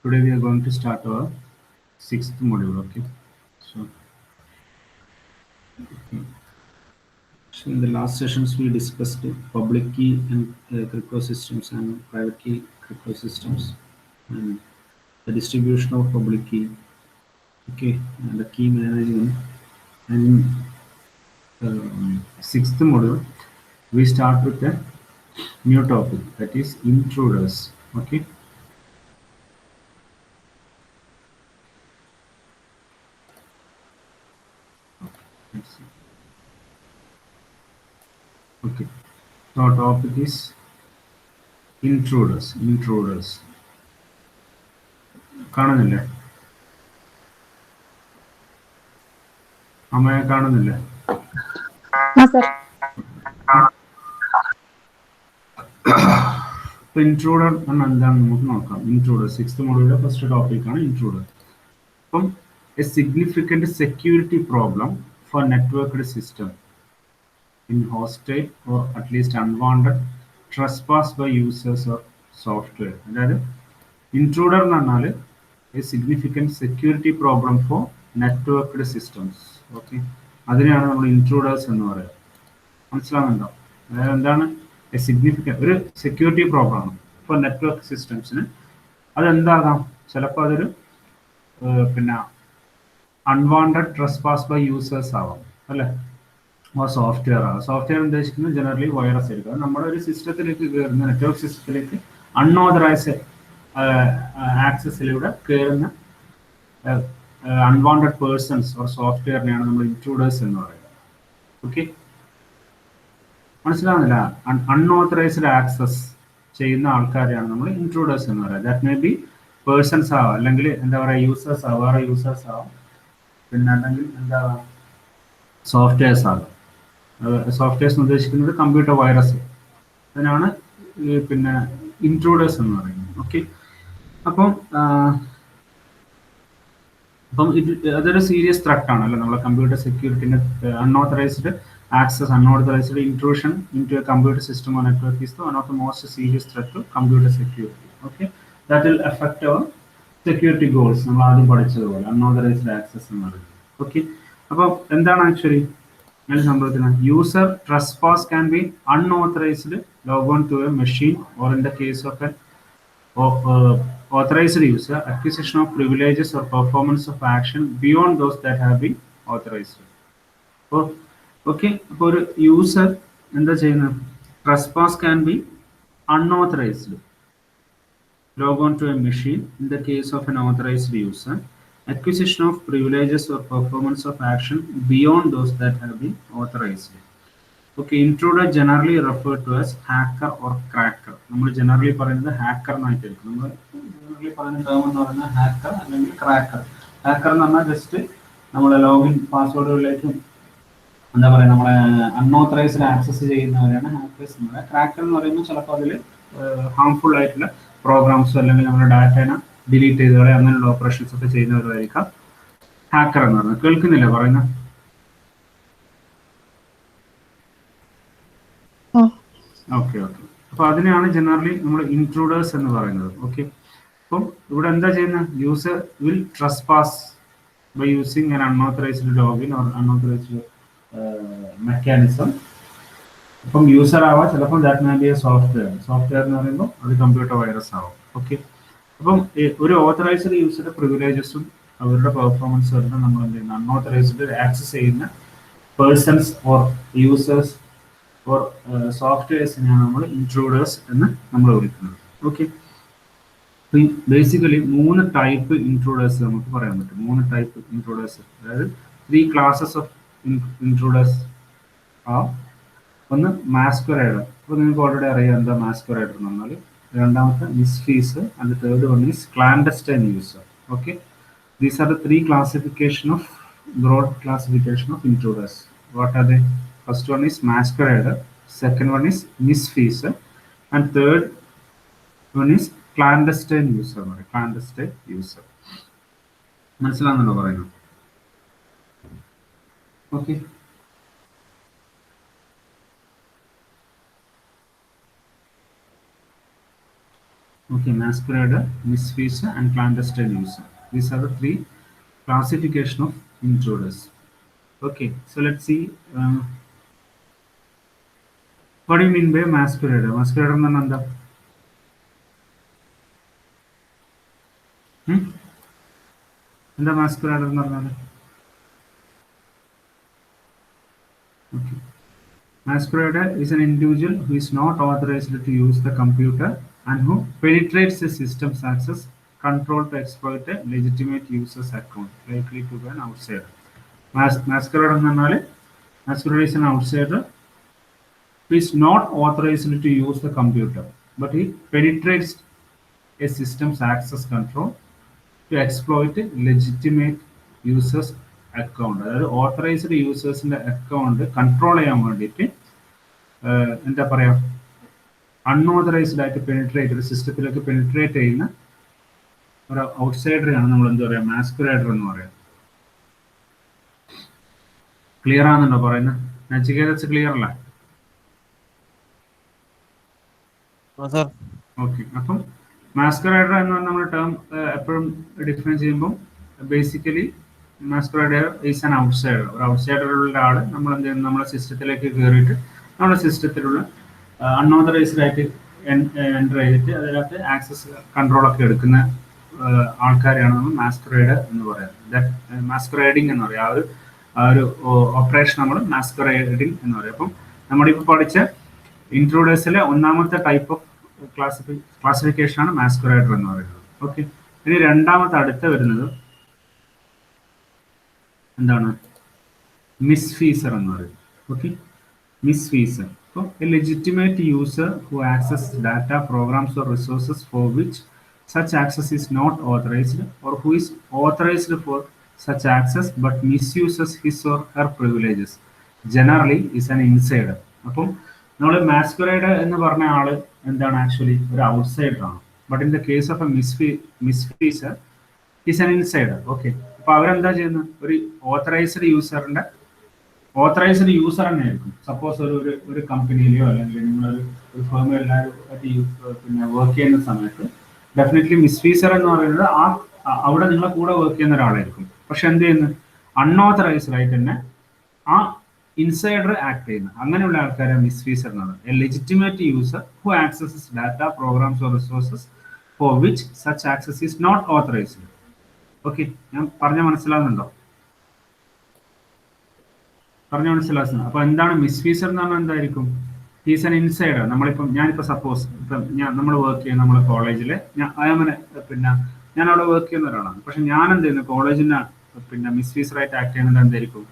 Today we are going to start our sixth module. Okay, so, so in the last sessions we discussed public key and crypto systems and private key crypto systems and the distribution of public key. Okay, and the key management. And sixth module we start with a new topic, that is intruders. Okay. Let's see. Okay. So our topic is intruders. Intruders. കാണുന്നില്ലേ? അമ്മയെ കാണുന്നില്ലേ? ഇപ്പൊ intruder എന്താണെന്ന് നമുക്ക് നോക്കാം. Intruder sixth മോഡ്യൂളിലെ first ടോപ്പിക്കാണ് intruder. അപ്പം a significant security problem for networked system in hostile or at least unwanted trespass by users or software. അതായത് ഇൻട്രൂഡർ എന്ന് പറഞ്ഞാൽ a significant security problem for networked systems. Okay, അതിനെയാണ് നമ്മൾ ഇൻട്രൂഡേഴ്സ് എന്ന് പറയുക. മനസ്സിലാവുന്നുണ്ടോ? അതായത് എന്താണ് എ സിഗ്നിഫിക്കന്റ് ഒരു സെക്യൂരിറ്റി പ്രോബ്ലം ആണ് ഫോർ നെറ്റ്വർക്ക് സിസ്റ്റംസിന്. അതെന്താകാം? ചിലപ്പോൾ അതൊരു പിന്നെ അൺവാണ്ടഡ് ട്രസ്പാസ് ബൈ യൂസേഴ്സ് ആവാം, അല്ലേ? സോഫ്റ്റ്വെയർ ആണ്. സോഫ്റ്റ്വെയർ ഉദ്ദേശിക്കുന്നത് ജനറലി വൈറസ് ആയിരിക്കും. അത് നമ്മുടെ ഒരു സിസ്റ്റത്തിലേക്ക് കയറുന്ന നെറ്റ്വർക്ക് സിസ്റ്റത്തിലേക്ക് അൺഓതറൈസ് ആക്സസിലൂടെ കയറുന്ന അൺവാണ്ടഡ് പേഴ്സൺസ് ഓർ സോഫ്റ്റ്വെയറിനെയാണ് നമ്മൾ ഇൻട്രൂഡേഴ്സ് എന്ന് പറയുന്നത്. ഓക്കെ, മനസ്സിലാവുന്നില്ല? അൺഓതറൈസ്ഡ് ആക്സസ് ചെയ്യുന്ന ആൾക്കാരെയാണ് നമ്മൾ ഇൻട്രൂഡേഴ്സ് എന്ന് പറയുന്നത്. ദാറ്റ് മേ ബി പേഴ്സൺസ് ആവാം, അല്ലെങ്കിൽ എന്താ പറയുക യൂസേഴ്സ് ആവാം, വേറെ യൂസേഴ്സ് ആവാം, പിന്നെ അല്ലെങ്കിൽ എന്താ സോഫ്റ്റ്വെയർസ് ആകാം. സോഫ്റ്റ്വെയർസ് ഉദ്ദേശിക്കുന്നത് കമ്പ്യൂട്ടർ വൈറസ്, അതിനാണ് പിന്നെ ഇൻട്രൂഡേഴ്സ് എന്ന് പറയുന്നത്. ഓക്കെ, അപ്പം അതൊരു സീരിയസ് ത്രെറ്റ് ആണ്, അല്ലെ? നമ്മളെ കമ്പ്യൂട്ടർ സെക്യൂരിറ്റിന്റെ unauthorized access, unauthorized intrusion into a computer system or network is one of the most serious threat to computer security. Okay, that will affect our security goals. നമ്മൾ ആദ്യം പഠിച്ചതുപോലെ unauthorized access എന്ന് പറയുന്നത്. Okay, അപ്പോൾ എന്താണ് actually അങ്ങനെ സംഭവത്തിന്? User trespass can be unauthorized log on to a machine, or in the case of an authorized user, acquisition of privileges or performance of action beyond those that have been authorized. അപ്പോൾ okay, അപ്പോൾ ഒരു user എന്താ ചെയ്യുന്നത്? Trespass can be unauthorised log on to a machine in the case of an authorized user, acquisition of privileges or performance of action beyond those that have been authorized. Okay, intruder generally referred to as hacker or cracker. നമ്മൾ generally പറയുന്നത് hacker എന്നായിട്ടായിരിക്കും. നമ്മൾ generally പറയുന്ന term എന്ന് പറയുന്നത് hacker അല്ലെങ്കിൽ cracker. Hacker എന്ന് പറഞ്ഞാൽ just നമ്മളെ ലോഗിൻ പാസ്വേഡുകളിലേക്കും എന്താ പറയുക നമ്മളെ അൺഓതറൈസ്ഡ് ആക്സസ് ചെയ്യുന്നവരാണ് ഹാക്കേഴ്സ് എന്ന് പറയുന്നത്. ക്രാക്കർ എന്ന് പറയുമ്പോൾ ചിലപ്പോൾ അതിൽ ഹാംഫുൾ ആയിട്ടുള്ള പ്രോഗ്രാംസോ അല്ലെങ്കിൽ നമ്മുടെ ഡാറ്റേനെ ഡിലീറ്റ് ചെയ്ത് കളയുക അങ്ങനെയുള്ള ഓപ്പറേഷൻസ് ഒക്കെ ചെയ്യുന്നവരായിരിക്കാം ഹാക്കർ എന്ന് പറയുന്നത്. കേൾക്കുന്നില്ല പറയുന്നത്? ഓക്കെ ഓക്കെ, അപ്പൊ അതിനെയാണ് ജനറലി നമ്മൾ ഇൻട്രൂഡേഴ്സ് എന്ന് പറയുന്നത്. ഓക്കെ, അപ്പം ഇവിടെ എന്താ ചെയ്യുന്നത്? User will trespass by using an unauthorised login or unauthorised mechanism. അപ്പം യൂസർ ആവാം, ചിലപ്പം that may be a software. Software എന്ന് പറയുമ്പോൾ അത് കമ്പ്യൂട്ടർ വൈറസ് ആവും. ഓക്കെ, അപ്പം ഒരു ഓതറൈസ്ഡ് യൂസറുടെ പ്രിവിലേജസും അവരുടെ പെർഫോമൻസും എല്ലാം നമ്മൾ എന്ത് ചെയ്യുന്ന അൺഓതറൈസ്ഡ് ആക്സസ് ചെയ്യുന്ന പേഴ്സൺസ് ഓർ യൂസേഴ്സ് ഓർ സോഫ്റ്റ്വെയർസിനെയാണ് നമ്മൾ ഇൻട്രൂഡേഴ്സ് എന്ന് നമ്മൾ വിളിക്കുന്നത്. ഓക്കെ, ബേസിക്കലി 3 ടൈപ്പ് ഇൻട്രൂഡേഴ്സ് നമുക്ക് പറയാൻ പറ്റും. 3 ടൈപ്പ് ഇൻട്രൂഡേഴ്സ്, അതായത് 3 ക്ലാസസ് ഓഫ് ഇൻട്രൂഡേഴ്സ് ആ. ഒന്ന് മാസ്കുറേഡർ. അപ്പോൾ നിങ്ങൾക്ക് ഓൾറെഡി അറിയാം എന്താ മാസ്കുറേഡർ എന്ന് പറഞ്ഞാൽ. രണ്ടാമത്തെ misfeasor, and third one is clandestine user. Okay, these are the 3 classification of broad classification of intruders. What are they? First one is masquerader, second one is misfeasor, and third one is clandestine user എന്ന് പറയും. Clandestine user. മനസ്സിലാകുന്നുണ്ടോ പറയുന്നത്? Okay, Okay, masquerader, misfeature, and clandestine user. These are the three classification of intruders. Okay, so let's see. What do you mean by masquerader? Masquerader എന്ന് പറഞ്ഞാൽ എന്താ? എന്താ masquerader എന്ന് പറഞ്ഞാൽ? Okay. Masquerader is an individual who is not authorized to use the computer and who penetrates the system's access control to exploit a legitimate user's account, likely to be an outsider. Masquerader എന്ന് പറഞ്ഞാൽ masquerader is an outsider who is not authorized to use the computer, but he penetrates a system's access control to exploit a legitimate users account, അതായത് authorised യൂസേഴ്സിന്റെ account control ചെയ്യാൻ വേണ്ടിയിട്ട് എന്താ പറയാ, unauthorised ആയിട്ട് penetrate ഒരു സിസ്റ്റത്തിലേക്ക് പെനിട്രേറ്റ് ചെയ്യുന്ന ഒരു ഔട്ട്സൈഡറാണ് നമ്മൾ എന്താ പറയാ മാസ്കുറേഡർ എന്ന് പറയാം. ക്ലിയർ ആണെന്നുണ്ടോ പറയുന്നത്? നച്ചികേതസ് ക്ലിയർ അല്ല? ഓക്കെ, അപ്പം മാസ്കുറേഡർ എന്ന് പറഞ്ഞ നമ്മുടെ ടേം എപ്പോഴും ഡിഫൈൻ ചെയ്യുമ്പോൾ ബേസിക്കലി മാസ്കുറേഡർ ഈസ് ആൻ ഔട്ട്സൈഡർ. ഒരു ഔട്ട്സൈഡറുള്ള ആള് നമ്മൾ എന്ത് ചെയ്യുന്നു, നമ്മുടെ സിസ്റ്റത്തിലേക്ക് കയറിയിട്ട് നമ്മുടെ സിസ്റ്റത്തിലുള്ള അൺഓതറൈസ്ഡ് ആയിട്ട് എൻ്റർ ചെയ്തിട്ട് അതിനകത്ത് ആക്സസ് കൺട്രോളൊക്കെ എടുക്കുന്ന ആൾക്കാരെയാണ് നമ്മൾ മാസ്കുറേഡർ എന്ന് പറയുന്നത്. മാസ്കുറേഡിങ് എന്ന് പറയും. ആ ഒരു ഓപ്പറേഷൻ നമ്മൾ മാസ്കുറേഡിങ് എന്ന് പറയും. അപ്പം നമ്മളിപ്പോൾ പഠിച്ച ഇൻട്രൂഡേഴ്സിലെ ഒന്നാമത്തെ ടൈപ്പ് ഓഫ് ക്ലാസിഫിക്കേഷൻ ആണ് മാസ്കുറേഡർ എന്ന് പറയുന്നത്. ഓക്കെ, ഇനി രണ്ടാമത്തെ അടുത്ത വരുന്നത് എന്താണ്? മിസ്ഫീസർ എന്ന് പറയും. Okay, misfeasor. So, a legitimate user who accesses data, programs or resources for which such access is not authorized, or who is authorized for such access but misuses his or her privileges, generally is an insider. അപ്പം നമ്മൾ മാസ്കുറേഡ് എന്ന് പറഞ്ഞ ആള് എന്താണ്? Actually ഒരു outsider ആണ്. But in the case of a misfeasor is an insider. Okay, അപ്പൊ അവരെന്താ ചെയ്യുന്നത്? ഒരു ഓത്തറൈസ്ഡ് യൂസറിന്റെ ഓത്തറൈസ്ഡ് യൂസർ തന്നെ ആയിരിക്കും. സപ്പോസ് ഒരു കമ്പനിയിലെയോ അല്ലെങ്കിൽ നിങ്ങളൊരു ഫേമിൽ എല്ലാവരും പിന്നെ വർക്ക് ചെയ്യുന്ന സമയത്ത് ഡെഫിനറ്റ്ലി മിസ്ഫീസർ എന്ന് പറയുന്നത് അവിടെ നിങ്ങളെ കൂടെ വർക്ക് ചെയ്യുന്ന ഒരാളായിരിക്കും. പക്ഷെ എന്ത് ചെയ്യുന്നു? അൺഓത്തറൈസ്ഡ് ആയിട്ട് തന്നെ ആ ഇൻസൈഡർ ആക്ട് ചെയ്യുന്നത്. അങ്ങനെയുള്ള ആൾക്കാരെ മിസ്ഫീസർ എന്നാണ്. A legitimate user who accesses data, programs or resources for which such access is not authorised. Okay, ഞാൻ പറഞ്ഞ മനസ്സിലാകുന്നുണ്ടോ? പറഞ്ഞ മനസ്സിലാക്കുന്നത്. അപ്പൊ എന്താണ് മിസ്ഫീസർ എന്ന് പറഞ്ഞാൽ എന്തായിരിക്കും? He's an insider. ഞാനിപ്പോ സപ്പോസ് നമ്മൾ വർക്ക് ചെയ്യുന്ന നമ്മളെ കോളേജില് പിന്നെ ഞാൻ അവിടെ വർക്ക് ചെയ്യുന്ന ഒരാളാണ്. പക്ഷെ ഞാൻ എന്ത് ചെയ്യുന്നു? കോളേജിന് പിന്നെ മിസ്ഫീസറായിട്ട് ആക്ട് ചെയ്യുന്നത് എന്തായിരിക്കും?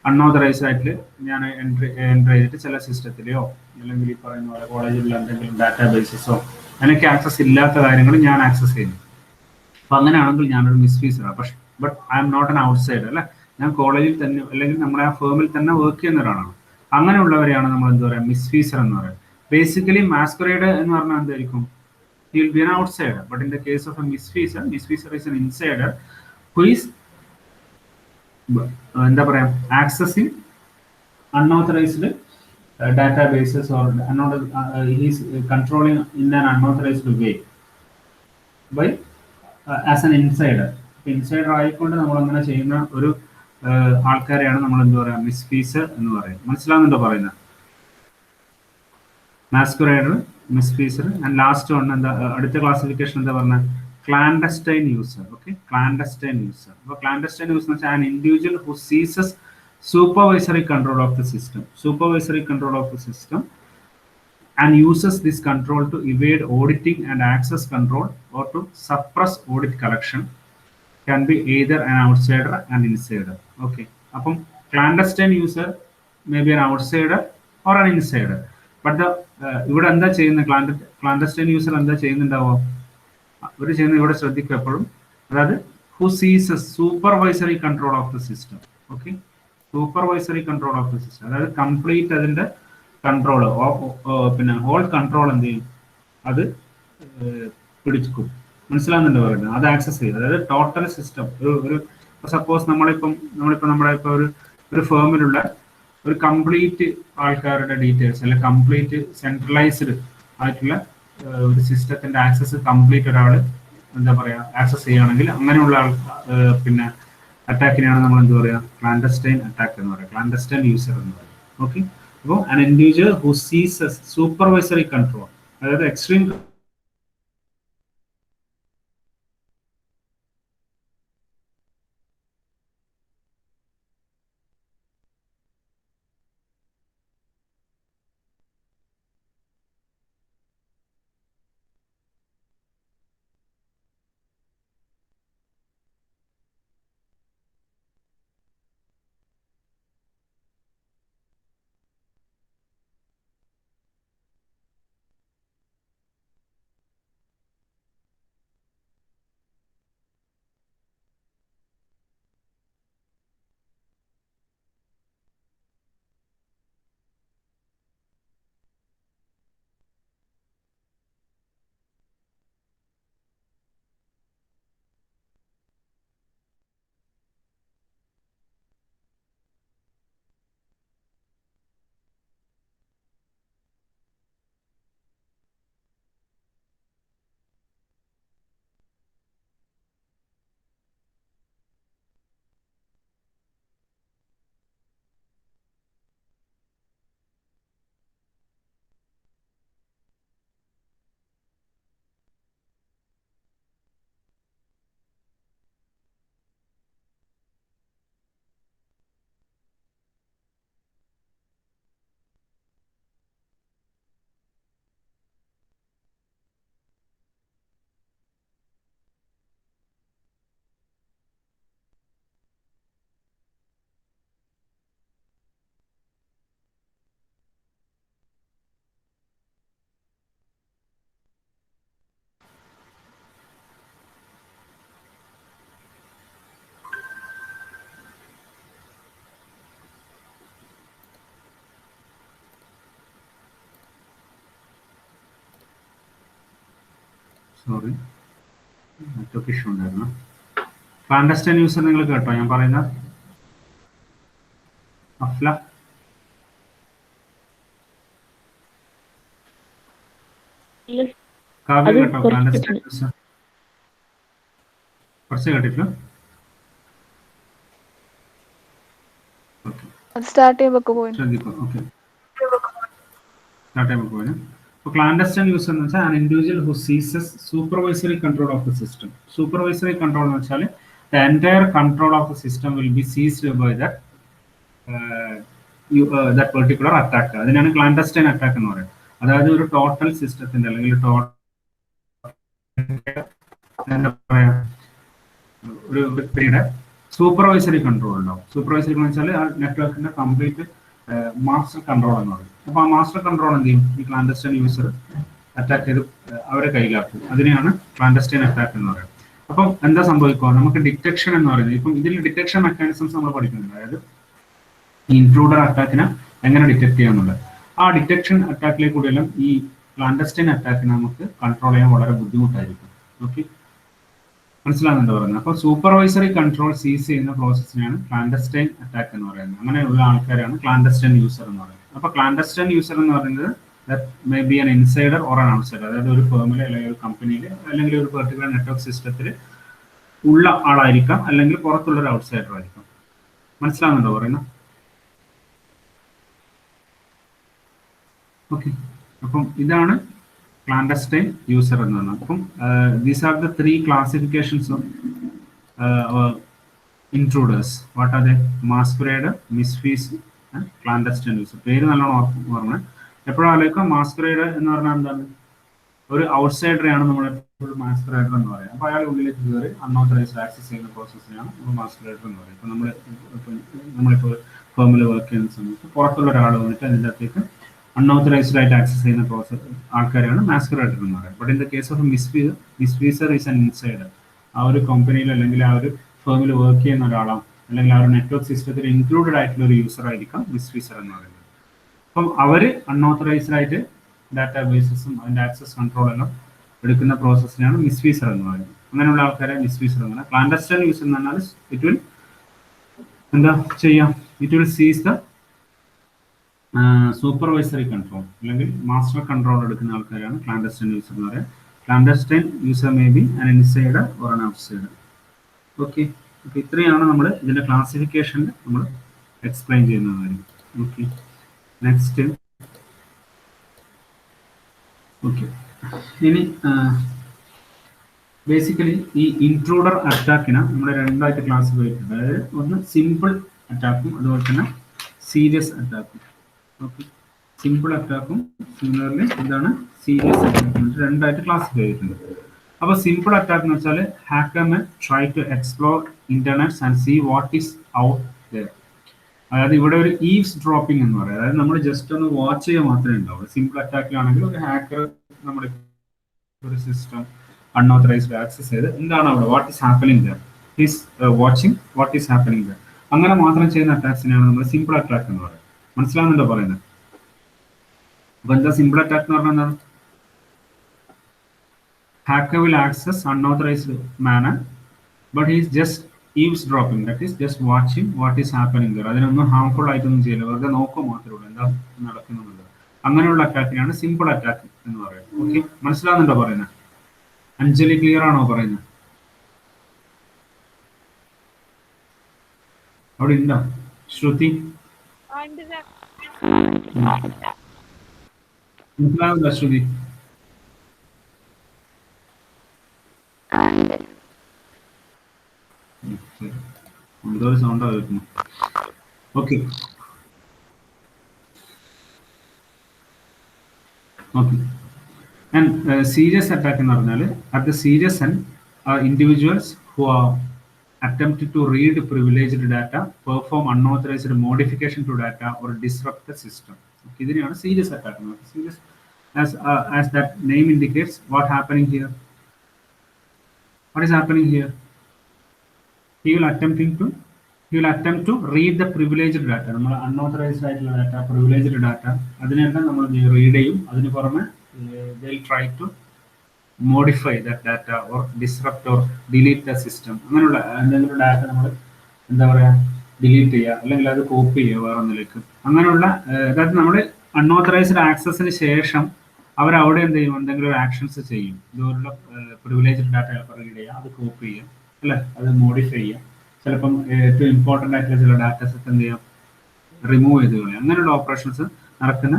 അൺഓതറൈസ്ഡ് ആയിട്ട് ഞാൻ എൻ്റർ ചെയ്തിട്ട് ചില സിസ്റ്റത്തിലെയോ അല്ലെങ്കിൽ ഈ പറയുന്ന പോലെ കോളേജിലുള്ള എന്തെങ്കിലും ഡാറ്റാ ബേസസോ എനിക്ക് ആക്സസ് ഇല്ലാത്ത കാര്യങ്ങൾ ഞാൻ ആക്സസ് ചെയ്യുന്നു. അപ്പൊ അങ്ങനെയാണെങ്കിൽ ഞാനൊരു മിസ്ഫീസറാണ്. പക്ഷെ but I'm not an outsider അല്ലെ. ഞാൻ കോളേജിൽ തന്നെ അല്ലെങ്കിൽ നമ്മുടെ ആ ഫേമിൽ തന്നെ വർക്ക് ചെയ്യുന്ന ഒരാളാണ്. അങ്ങനെയുള്ളവരെയാണ് നമ്മൾ എന്താ പറയുക മിസ്ഫീസർ എന്ന് പറയുന്നത്. ബേസിക്കലി മാസ്കുറേഡ് എന്ന് പറഞ്ഞാൽ എന്തായിരിക്കും? He will be an outsider. But in the case of a misfeasor is an insider who is എന്താ പറയാ accessing unauthorized databases or he's controlling in an unauthorized way by as an insider. Insider ആയിക്കൊണ്ട് നമ്മൾ അങ്ങനെ ചെയ്യുന്ന ഒരു ആൾക്കാരെയാണ് നമ്മൾ എന്താ പറയാ മിസ്ഫീസർ എന്ന് പറയുന്നത്. മനസ്സിലാവുന്നുണ്ടോ പറയുന്നത്? മാസ്കുറേഡർ, മിസ്ഫീസർ ആൻഡ് ലാസ്റ്റ് വൺ എന്താ അടുത്ത ക്ലാസിഫിക്കേഷൻ എന്താ പറഞ്ഞ? Clandestine user. Okay, clandestine user. അപ്പോൾ ക്ലാൻഡസ്റ്റൈൻ യൂസർ എന്ന് വെച്ചാൽ an individual who seizes supervisory control of the system. Supervisory control of the system and uses this control to evade auditing and access control or to suppress audit collection. Can be either an outsider and insider. Okay, അപ്പം clandestine user may be an outsider or an insider. But the ഇവിടെ എന്താ ചെയ്യുന്നത്? clandestine user എന്താ ചെയ്യുന്നുണ്ടാവുക? ഇവർ ചെയ്യുന്നത് ഇവിടെ ശ്രദ്ധിക്കുക എപ്പോഴും, അതായത് who seizes supervisory control of the system. Okay, supervisory control of the system, അതായത് കംപ്ലീറ്റ് അതിന്റെ കൺട്രോൾ പിന്നെ ഹോൾ കൺട്രോൾ എന്ത് ചെയ്യും? അത് പിടിക്കും. മനസ്സിലാകുന്നുണ്ടോ പറയുന്നത്? അത് ആക്സസ് ചെയ്യും. അതായത് ടോട്ടൽ സിസ്റ്റം ഒരു സപ്പോസ് നമ്മളിപ്പം നമ്മുടെ ഇപ്പൊ ഒരു ഫേമിലുള്ള ഒരു കംപ്ലീറ്റ് ആൾക്കാരുടെ ഡീറ്റെയിൽസ് അല്ലെങ്കിൽ കംപ്ലീറ്റ് സെൻട്രലൈസ്ഡ് ആയിട്ടുള്ള ഒരു സിസ്റ്റത്തിന്റെ ആക്സസ് കംപ്ലീറ്റ് ഒരാൾ എന്താ പറയാ ആക്സസ് ചെയ്യുകയാണെങ്കിൽ അങ്ങനെയുള്ള പിന്നെ അറ്റാക്കിനെയാണ് നമ്മൾ എന്താ പറയുക ക്ലാൻഡസ്റ്റൈൻ അറ്റാക്ക് എന്ന് പറയുക, ക്ലാൻഡസ്റ്റൈൻ യൂസർ എന്ന് പറയുക. ഓക്കെ, അപ്പോൾ ആൻ ഇൻഡിവിജ്വൽ ഹു സീസ് സൂപ്പർവൈസറി കൺട്രോൾ, അതായത് എക്സ്ട്രീം സോറി നെറ്റ്വർക്ക് ഇഷ്യൂ ഉണ്ടായിരുന്നു. ക്ലാൻഡസ്റ്റൈൻ യൂസർ നിങ്ങൾ കേട്ടോ ഞാൻ പറയുന്നത്? അഫ്ല, കാവ്യ കേട്ടോ ക്ലാൻഡസ്റ്റൈൻ യൂസർ? കുറച്ച് കേട്ടിട്ടില്ല. സ്റ്റാർട്ട് ചെയ്യുമ്പോൾ ശ്രദ്ധിക്കും. ഓക്കെ, സ്റ്റാർട്ട് ചെയ്യുമ്പോൾ പോയിന്. അപ്പോൾ ക്ലാൻഡസ്റ്റൈൻ യൂസർ എന്ന് വെച്ചാൽ an individual who seizes supervisory control of the system. Supervisory control എന്ന് വെച്ചാൽ the entire control of the system will be seized by that particular attack. അതിനാണ് ക്ലാൻഡസ്റ്റൈൻ അറ്റാക്ക് എന്ന് പറയുന്നത്. അതായത് ഒരു ടോട്ടൽ സിസ്റ്റത്തിന്റെ അല്ലെങ്കിൽ എന്താ പറയാ ഒരു വ്യക്തിയുടെ സൂപ്പർവൈസറി കൺട്രോൾ ഉണ്ടാവും. സൂപ്പർവൈസറി എന്ന് വെച്ചാൽ ആ നെറ്റ്വർക്കിന്റെ കംപ്ലീറ്റ് മാസ്റ്റർ കൺട്രോൾ എന്ന് പറയും. അപ്പൊ ആ മാസ്റ്റർ കൺട്രോൾ എന്ത് ചെയ്യും? ഈ ക്ലാൻഡസ്റ്റൈൻ യൂസർ അറ്റാക്ക് ചെയ്ത് അവരെ കൈകാക്കും. അതിനെയാണ് ക്ലാൻഡസ്റ്റൈൻ അറ്റാക്ക് എന്ന് പറയുന്നത്. അപ്പം എന്താ സംഭവിക്കുക? നമുക്ക് ഡിറ്റക്ഷൻ എന്ന് പറയുന്നത്, ഇപ്പം ഇതിൽ ഡിറ്റക്ഷൻ മെക്കാനിസംസ് നമ്മൾ പഠിക്കുന്നുണ്ട്. അതായത് ഇൻട്രൂഡർ അറ്റാക്കിനെ എങ്ങനെ ഡിറ്റക്ട് ചെയ്യാന്നുള്ളത്. ആ ഡിറ്റക്ഷൻ അറ്റാക്കിലേക്ക് കൂടിയെല്ലാം ഈ ക്ലാൻഡസ്റ്റൈൻ അറ്റാക്കിനെ നമുക്ക് കൺട്രോൾ ചെയ്യാൻ വളരെ ബുദ്ധിമുട്ടായിരിക്കും. ഓക്കെ, മനസ്സിലാകുന്നുണ്ടോ പറയുന്നത്? അപ്പോൾ സൂപ്പർവൈസറി കൺട്രോൾ സീസ് ചെയ്യുന്ന പ്രോസസ്സിനെയാണ് ക്ലാൻഡസ്റ്റൈൻ അറ്റാക്ക് എന്ന് പറയുന്നത്. അങ്ങനെയുള്ള ആൾക്കാരാണ് ക്ലാൻഡസ്റ്റൈൻ യൂസർ എന്ന് പറയുന്നത്. അപ്പോൾ ക്ലാൻഡസ്റ്റൈൻ യൂസർ എന്ന് പറയുന്നത് may be an insider or an outsider, അതായത് ഒരു ഫേമിൽ അല്ലെങ്കിൽ ഒരു കമ്പനിയിൽ അല്ലെങ്കിൽ ഒരു പെർട്ടിക്കുലർ നെറ്റ്വർക്ക് സിസ്റ്റത്തിൽ ഉള്ള ആളായിരിക്കാം, അല്ലെങ്കിൽ പുറത്തുള്ള ഒരു ഔട്ട്സൈഡർ ആയിരിക്കാം. മനസ്സിലാകുന്നുണ്ടോ പറയുന്നത്? ഓക്കെ, അപ്പം ഇതാണ് ക്ലാൻഡസ്റ്റൈൻ യൂസർ എന്ന് പറഞ്ഞാൽ. അപ്പം these are the 3 classifications of intruders. What are the? Masquerade, misfeasor, clandestine user. പേര് നല്ലോണം ഓർമ്മ. എപ്പോഴും ആലോചിക്കാം മാസ്കുറേഡ് എന്ന് പറഞ്ഞാൽ എന്താണ്? ഒരു ഔട്ട്സൈഡറെയാണ് നമ്മൾ എപ്പോഴും മാസ്കുറേഡർ എന്ന് പറയുന്നത്. അപ്പോൾ അയാൾ ഉള്ളിലേക്ക് കയറി അൺഓത്തറൈസ്ഡ് ആക്സസ് ചെയ്യുന്ന പ്രോസസ്സിനെയാണ് നമ്മൾ മാസ്കുറേഡർ എന്ന് പറയുന്നത്. ഇപ്പം നമ്മളിപ്പോൾ ഫേമിൽ വർക്ക് ചെയ്യുന്ന സമയത്ത് പുറത്തുള്ള ഒരാൾ വന്നിട്ട് അതിൻ്റെ അകത്തേക്ക് അൺഓത്തറൈസ്ഡ് ആയിട്ട് ആക്സസ് ചെയ്യുന്ന ആൾക്കാരാണ് മാസ്കുറേഡർ എന്ന് പറയുന്നത്. But in the case of misfeasor is an insider. ആ ഒരു കമ്പനിയിൽ അല്ലെങ്കിൽ ആ ഒരു ഫേമിൽ വർക്ക് ചെയ്യുന്ന ഒരാളാണ്, അല്ലെങ്കിൽ ആ ഒരു നെറ്റ്വർക്ക് സിസ്റ്റത്തിൽ ഇൻക്ലൂഡഡ് ആയിട്ടുള്ള ഒരു യൂസർ ആയിരിക്കാം മിസ്ഫീസർ എന്ന് പറയുന്നത്. അപ്പം അവർ അൺഓത്തറൈസ്ഡ് ആയിട്ട് ഡാറ്റാ ബേസസും അതിൻ്റെ ആക്സസ് കൺട്രോൾ എല്ലാം എടുക്കുന്ന പ്രോസസ്സിനാണ് മിസ്ഫീസർ എന്ന് പറയുന്നത്. അങ്ങനെയുള്ള ആൾക്കാരെ മിസ്ഫീസർ എന്ന് പറയുന്നത്. ക്ലാൻഡസ്റ്റൈൻ യൂസർ എന്ന് പറഞ്ഞാൽ ഇറ്റ് വിൽ എന്താ ചെയ്യാം? ഇറ്റ് വിൽ സീസ് ദ സൂപ്പർവൈസറി കൺട്രോൾ അല്ലെങ്കിൽ മാസ്റ്റർ കൺട്രോൾ എടുക്കുന്ന ആൾക്കാരാണ് ക്ലാൻഡസ്റ്റൈൻ യൂസർ എന്ന് പറയുക. Clandestine user may be an insider or an outsider. Okay, അപ്പോൾ ഇത്രയാണ് നമ്മൾ ഇതിൻ്റെ ക്ലാസിഫിക്കേഷനിൽ നമ്മൾ എക്സ്പ്ലെയിൻ ചെയ്യുന്ന കാര്യം. Okay, next. ഓക്കെ, ഇനി ബേസിക്കലി ഈ ഇൻട്രൂഡർ അറ്റാക്കിനെ നമ്മൾ രണ്ടായിട്ട് ക്ലാസിഫൈ ചെയ്തിട്ടുണ്ട്. അതായത് ഒന്ന് സിമ്പിൾ അറ്റാക്കും അതുപോലെ തന്നെ സീരിയസ് അറ്റാക്കും. ഓക്കെ, സിമ്പിൾ അറ്റാക്കും സിമിലർലി എന്താണ് സീരിയസ് അറ്റാക്കും രണ്ടായിട്ട് ക്ലാസിഫൈ ചെയ്തിട്ടുണ്ട്. അപ്പോൾ സിമ്പിൾ അറ്റാക്ക് എന്ന് വെച്ചാൽ hacker may try to explore internet and see what is out there. അതായത് ഇവിടെ ഒരു ഈവ്സ് ഡ്രോപ്പിംഗ് എന്ന് പറയും. അതായത് നമ്മൾ ജസ്റ്റ് ഒന്ന് വാച്ച് ചെയ്യുക മാത്രമേ ഉണ്ടാവുള്ളൂ. സിമ്പിൾ അറ്റാക്കിലാണെങ്കിൽ ഒരു ഹാക്കർ നമ്മുടെ ഒരു സിസ്റ്റം അൺഓത്തറൈസ്ഡ് ആക്സസ് ചെയ്ത് എന്താണ് അവിടെ what is happening there, is watching what is happening there, അങ്ങനെ മാത്രം ചെയ്യുന്ന അറ്റാക്സിനെയാണ് നമ്മൾ സിമ്പിൾ അറ്റാക്ക് എന്ന് പറയുന്നത്. മനസ്സിലാവുന്നുണ്ടോ പറയുന്നത്? അപ്പൊ എന്താ സിമ്പിൾ അറ്റാക്ക് എന്ന് പറഞ്ഞാൽ എന്താണ്? Hacker will access unauthorized manner, but he is just eavesdropping, that is just watching what is happening there. അതിനൊന്നും ഹാംഫുൾ ആയിട്ടൊന്നും ചെയ്യില്ല, വെറുതെ നോക്കുക മാത്രമേ ഉള്ളൂ എന്താ നടക്കുന്നുള്ളത്. അങ്ങനെയുള്ള അറ്റാക്കിനാണ് സിമ്പിൾ അറ്റാക്ക് എന്ന് പറയുന്നത്. ഓക്കെ, മനസ്സിലാവുന്നുണ്ടോ പറയുന്നത്? അഞ്ജലി ക്ലിയർ ആണോ പറയുന്നത്? അവിടെ ഉണ്ടോ ശ്രുതി? മനസ്സിലാവുന്നുണ്ടോ ശ്രുതി? എന്തോ ഒരു സൗണ്ടാ കേൾക്കുന്നു. Okay okay. And serious attack എന്ന് പറഞ്ഞാൽ at the serious and individuals who are attempted to read privileged data, perform unauthorized modification to data or disrupt the system. Okay, ഇതിനെയാണ് സീരിയസ് അറ്റാക്ക് എന്ന് പറയുന്നത്. Serious as that name indicates, what happening here? What is happening here? He will attempt to read the privileged data. നമ്മൾ unauthorised ആയിട്ടുള്ള data, privileged data, അതിനെല്ലാം നമ്മൾ read ചെയ്യും. അതിന് പുറമെ they will try to modify that data or disrupt or delete the system. അങ്ങനെയുള്ള എന്തെങ്കിലും data നമ്മൾ എന്താ പറയുക ഡിലീറ്റ് ചെയ്യുക അല്ലെങ്കിൽ അത് കോപ്പി ചെയ്യുക വേറെ ഒന്നിലേക്ക്. അങ്ങനെയുള്ള അതായത് നമ്മൾ അൺഓത്തറൈസ്ഡ് ആക്സസിന് ശേഷം അവരവിടെ എന്ത് ചെയ്യും, എന്തെങ്കിലും ഒരു ആക്ഷൻസ് ചെയ്യും. ഇതുപോലുള്ള പ്രിവിലേജ്ഡ് ഡാറ്റ ചിലപ്പോൾ റീഡ് ചെയ്യുക, അത് കോപ്പി ചെയ്യുക അല്ലേ, അത് മോഡിഫൈ ചെയ്യുക. ചിലപ്പം ഏറ്റവും ഇമ്പോർട്ടൻ്റ് ആയിട്ടുള്ള ചില ഡാറ്റ സെറ്റ് എന്ത് ചെയ്യാം, റിമൂവ് ചെയ്ത് കളയുക. അങ്ങനെയുള്ള ഓപ്പറേഷൻസ് നടക്കുന്ന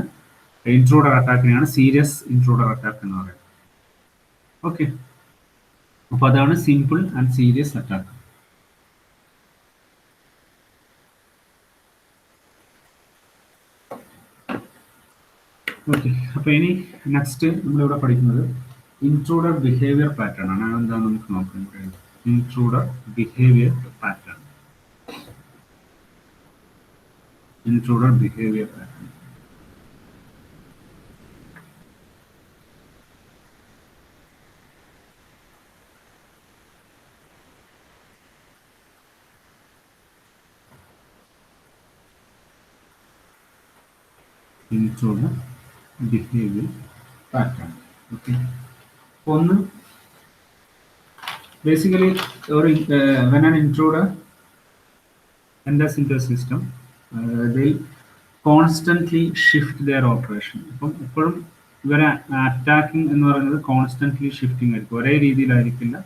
ഇൻട്രൂഡർ അറ്റാക്കിനെയാണ് സീരിയസ് ഇൻട്രൂഡർ അറ്റാക്ക് എന്ന് പറയുന്നത്. ഓക്കെ, അപ്പോൾ അതാണ് simple and serious attack. Okay, അപ്പോൾ ഇനി നെക്സ്റ്റ് നമ്മളിവിടെ പഠിക്കുന്നത് ഇൻട്രൂഡർ ബിഹേവിയർ പാറ്റേൺ ആണ്. അതെന്താണെന്ന് നമുക്ക് നോക്കാം. Intruder behaviour pattern. Intruder behaviour pattern. Intruder behavior pattern. Okay. One, basically, when an intruder enters into a system, they'll constantly shift their operation. ഇപ്പോഴും ഇവരെ അറ്റാക്കിംഗ് എന്ന് പറയുന്നത് കോൺസ്റ്റന്റ്ലി ഷിഫ്റ്റിംഗ് ആയിരിക്കും. ഒരേ രീതിയിലായിരിക്കില്ല